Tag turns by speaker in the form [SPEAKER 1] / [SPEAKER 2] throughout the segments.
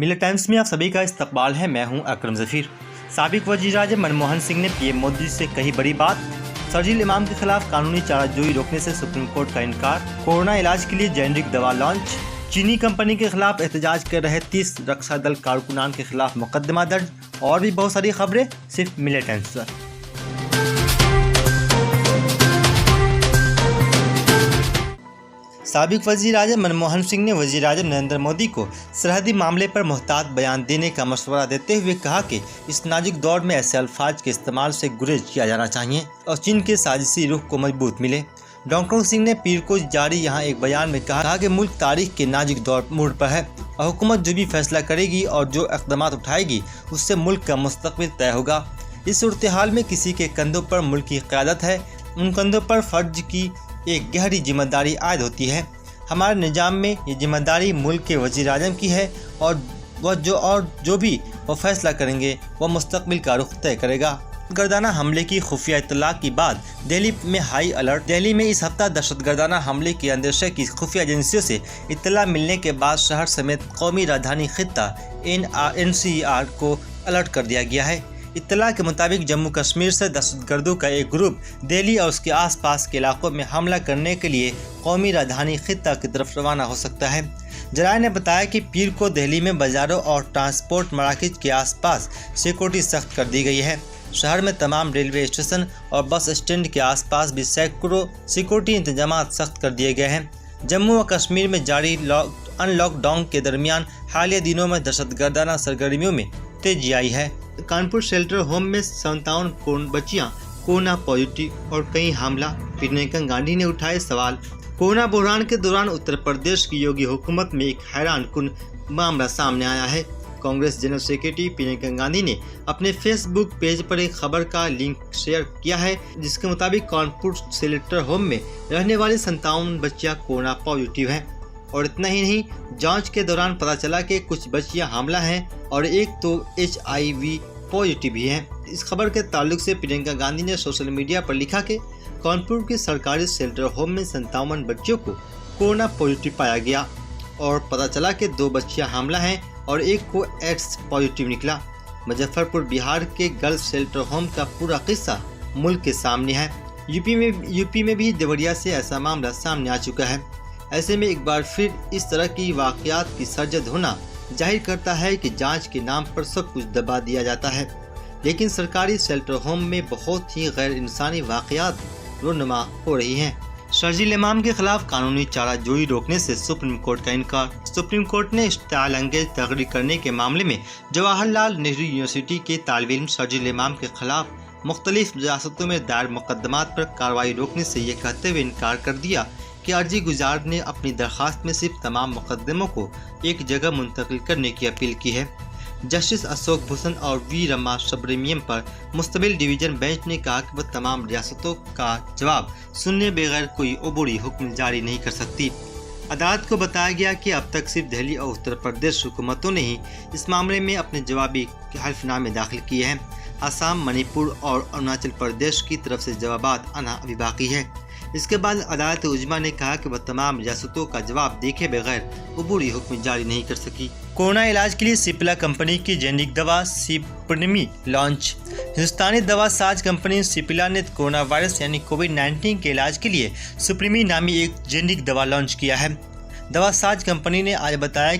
[SPEAKER 1] Miller times में आप सभी का इस्तकबाल है। मैं हूं अकरम ज़फ़ीर। साबिक वज़ीर-ए-आज़म मनमोहन सिंह ने पीएम मोदी से कही बड़ी बात। शर्जील इमाम के खिलाफ कानूनी चाराजोई रोकने से सुप्रीम कोर्ट का इनकार। कोरोना इलाज के लिए जेनेरिक दवा लॉन्च। चीनी कंपनी के खिलाफ एहतजाज कर रहे 30 रक्षा दल कारकुनान के खिलाफ मुकदमा दर्ज। और भी बहुत सारी खबरें सिर्फ मिलर टाइम्स पर। साबिक वज़ीर-ए-आज़म मनमोहन सिंह ने वज़ीर-ए-आज़म नरेंद्र मोदी को सरहदी मामले पर मुहतात बयान देने का मशवरा देते हुए कहा कि इस नाजुक दौर में ऐसे अल्फाज के इस्तेमाल से गुरेज किया जाना चाहिए और चीन के साजिशी रुख को मजबूत मिले। डॉक्टर सिंह ने पीर को जारी यहाँ एक बयान में कहा कि मुल्क तारीख के नाजुक दौर मोड़ पर है और हुकूमत जो भी फैसला करेगी और जो इक़दाम उठाएगी उससे मुल्क का मुस्तक़बिल तय होगा। इस सूरत हाल में किसी के कंधों पर मुल्क की क़यादत है, उन कंधों पर फ़र्ज की एक गहरी जिम्मेदारी आयद होती है। हमारे निज़ाम में ये जिम्मेदारी मुल्क के वज़ीर-ए-आज़म की है और जो भी वो फैसला करेंगे वह मुस्तक़बिल का रुख तय करेगा। गर्दाना हमले की खुफिया इत्तला के बाद दिल्ली में हाई अलर्ट। दिल्ली में इस हफ्ता दहशतगर्दाना हमले की अंदेशे की खुफिया एजेंसियों से इत्तला मिलने के बाद शहर समेत कौमी राजधानी खित्ता NCR को अलर्ट कर दिया गया है। इत्तला के मुताबिक जम्मू कश्मीर से दहशतगर्दों का एक ग्रुप दिल्ली और उसके आसपास के इलाकों में हमला करने के लिए कौमी राजधानी खित्ता की तरफ रवाना हो सकता है। जराये ने बताया कि पीर को दिल्ली में बाज़ारों और ट्रांसपोर्ट मराकज़ के आसपास सिक्योरिटी सख्त कर दी गई है। शहर में तमाम रेलवे स्टेशन और बस स्टैंड के आसपास भी सैकड़ों सिक्योरिटी इंतजाम सख्त कर दिए गए हैं। जम्मू व कश्मीर में जारी अनलॉकडाउन के दरमियान हालिया दिनों में दहशतगर्दाना सरगर्मियों में तेजी आई है। कानपुर शेल्टर होम में 57 बच्चियां कोरोना पॉजिटिव और कई हमला। प्रियंका गांधी ने उठाए सवाल। कोरोना बहरान के दौरान उत्तर प्रदेश की योगी हुकूमत में एक हैरान कुन मामला सामने आया है। कांग्रेस जनरल सेक्रेटरी प्रियंका गांधी ने अपने फेसबुक पेज पर एक खबर का लिंक शेयर किया है, जिसके मुताबिक कानपुर शेल्टर होम में रहने वाली 57 बच्चियां कोरोना पॉजिटिव हैं। और इतना ही नहीं, जांच के दौरान पता चला कि कुछ बच्चियां हमला हैं और एक तो HIV पॉजिटिव भी है। इस खबर के ताल्लुक से प्रियंका गांधी ने सोशल मीडिया पर लिखा कि कानपुर के सरकारी शेल्टर होम में 57 बच्चियों को कोरोना पॉजिटिव पाया गया और पता चला कि 2 बच्चियां हमला हैं और एक को एड्स पॉजिटिव निकला। मुजफ्फरपुर बिहार के गर्ल्स शेल्टर होम का पूरा किस्सा मुल्क के सामने है। यूपी में भी देवरिया से ऐसा मामला सामने आ चुका है। ऐसे में एक बार फिर इस तरह की वाक़यात की सरजद होना जाहिर करता है कि जांच के नाम पर सब कुछ दबा दिया जाता है, लेकिन सरकारी शेल्टर होम में बहुत ही गैर इंसानी वाक़यात रूनुमा हो रही हैं। शर्जील इमाम के खिलाफ कानूनी चाराजोई रोकने से सुप्रीम कोर्ट का इनकार। सुप्रीम कोर्ट ने इश्तिआल अंगेज तकरीर करने के मामले में जवाहरलाल नेहरू यूनिवर्सिटी के तालिब इल्म शर्जील इमाम के खिलाफ मुख्तलिफ रियासतों में दायर मुकदमात पर कार्रवाई रोकने से ये कहते हुए इनकार कर दिया कि अर्जी गुजार ने अपनी दरख्वास्त में सिर्फ तमाम मुकदमों को एक जगह मुंतकिल करने की अपील की है। जस्टिस अशोक भूषण और वी रमा सुब्रमण्यम पर मुश्तमिल डिवीजन बेंच ने कहा कि वह तमाम रियासतों का जवाब सुनने बगैर कोई अबूरी हुक्म जारी नहीं कर सकती। अदालत को बताया गया कि अब तक सिर्फ दिल्ली और उत्तर प्रदेश हुकूमतों ने ही इस मामले में अपने जवाबी हल्फनामे दाखिल किए हैं। असम, मणिपुर और अरुणाचल प्रदेश की तरफ से जवाबात आना अभी बाकी है। इसके बाद अदालत उज्मा ने कहा कि वह तमाम रियासतों का जवाब देखे बगैर अबूरी हुक्म जारी नहीं कर सकी। कोरोना इलाज के लिए सिप्ला कंपनी की जेनेरिक दवा सुप्रीमी लॉन्च। हिंदुस्तानी दवा साज कंपनी सिप्ला ने कोरोना वायरस यानी कोविड-19 के इलाज के लिए सुप्रीमी नामी एक जेनेरिक दवा लॉन्च किया है। दवा साज कंपनी ने आज बताया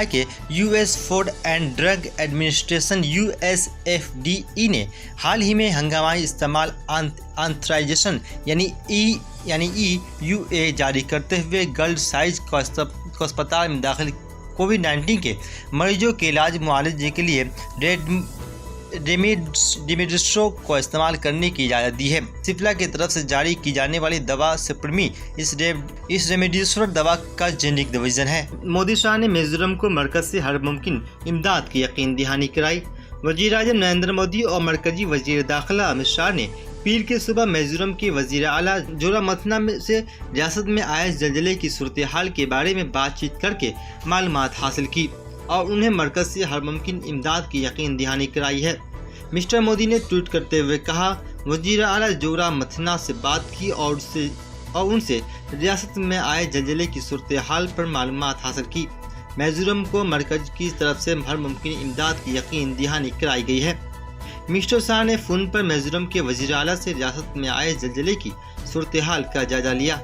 [SPEAKER 1] कि US food and drug administration USFDE ने हाल ही में हंगामाई इस्तेमाल ऑथराइजेशन यानी EUA जारी करते हुए गर्ल्ड साइज को अस्पताल में दाखिल कोविड-19 के मरीजों के इलाज मुआवजे के लिए रेमडेसिविर को इस्तेमाल करने की इजाज़त दी है। सिप्ला की तरफ से जारी की जाने वाली दवा सुप्रीमी इस रेमडेसिविर दवा का जेनेरिक डिवीजन है। मोदी शाह ने मिजोरम को मरकज से हर मुमकिन इमदाद की यकीन दहानी कराई। वज़ीर-ए-आज़म नरेंद्र मोदी और मरकजी वज़ीर दाखिला अमित शाह ने पीर के सुबह मिजोरम के वज़ीर आला जोरामथना से रियासत में आए जलजले की सूरत हाल के बारे में बातचीत करके मालूमात हासिल की और उन्हें मरकज से हर मुमकिन इमदाद की यकीन दहानी कराई है। मिस्टर मोदी ने ट्वीट करते हुए कहा, वज़ीर आला जोरामथना से बात की और उनसे रियासत में आए जलजले की सूरत हाल पर मालूमात हासिल की। میزورم کو مرکز کی طرف سے ہر ممکن امداد کی یقین دہانی کرائی گئی ہے۔ مسٹر شاہ نے فون پر میزورم کے وزیر اعلیٰ سے ریاست میں آئے زلزلے کی صورتحال کا جائزہ لیا۔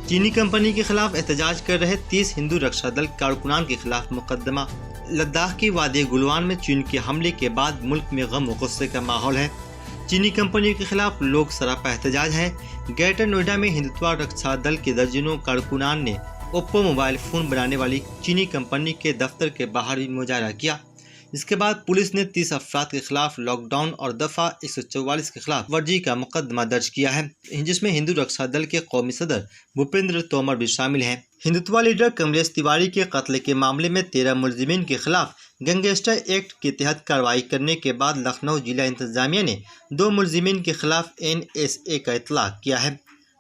[SPEAKER 1] چینی کمپنی کے خلاف احتجاج کر رہے 30 ہندو رکشا دل کارکنان کے خلاف مقدمہ۔ لداخ کے وادی گلوان میں چین کے حملے کے بعد ملک میں غم و غصے کا ماحول ہے۔ چینی کمپنیوں کے خلاف لوگ سراپا احتجاج ہے۔ گریٹر نوئیڈا میں ہندوتوا رکشا دل کے درجنوں کارکنان نے اوپو موبائل فون بنانے والی چینی کمپنی کے دفتر کے باہر بھی مظاہرہ کیا۔ اس کے بعد پولیس نے 30 افراد کے خلاف لاک ڈاؤن اور دفعہ 144 کے خلاف ورزی کا مقدمہ درج کیا ہے، جس میں ہندو رکشا دل کے قومی صدر بھوپیندر تومر بھی شامل ہیں۔ ہندوتوا لیڈر کملیش تیواری کے قتل کے معاملے میں 13 ملزمین کے خلاف گینگسٹر ایکٹ کے تحت کارروائی کرنے کے بعد لکھنؤ ضلع انتظامیہ نے 2 ملزمین کے خلاف NSA کا اطلاق کیا ہے۔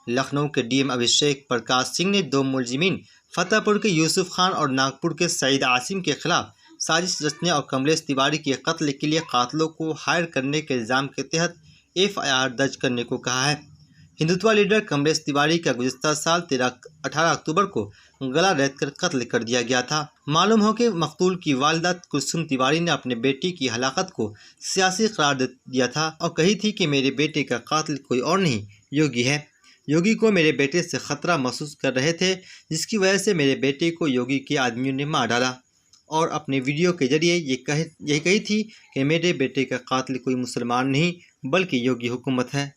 [SPEAKER 1] لکھنؤ کے DM ابھیشیک پرکاش سنگھ نے 2 ملزمین فتح پور کے یوسف خان اور ناگپور کے سعید عاصم کے خلاف سازش رچنے اور کملیش تیواری کے قتل کے لیے قاتلوں کو ہائر کرنے کے الزام کے تحت FIR درج کرنے کو کہا ہے۔ ہندوتوا لیڈر کملیش تیواری کا گزشتہ سال 18 اکتوبر کو گلا ریت کر قتل کر دیا گیا تھا۔ معلوم ہو کہ مقتول کی والدہ کلثوم تیواری نے اپنے بیٹی کی ہلاکت کو سیاسی قرار دیا تھا اور کہی تھی کہ میرے بیٹے کا قاتل کوئی اور نہیں، یوگی ہے۔ یوگی کو میرے بیٹے سے خطرہ محسوس کر رہے تھے، جس کی وجہ سے میرے بیٹے کو یوگی کے آدمیوں نے مار ڈالا، اور اپنے ویڈیو کے ذریعے یہ کہی تھی کہ میرے بیٹے کا قاتل کوئی مسلمان نہیں بلکہ یوگی حکومت ہے۔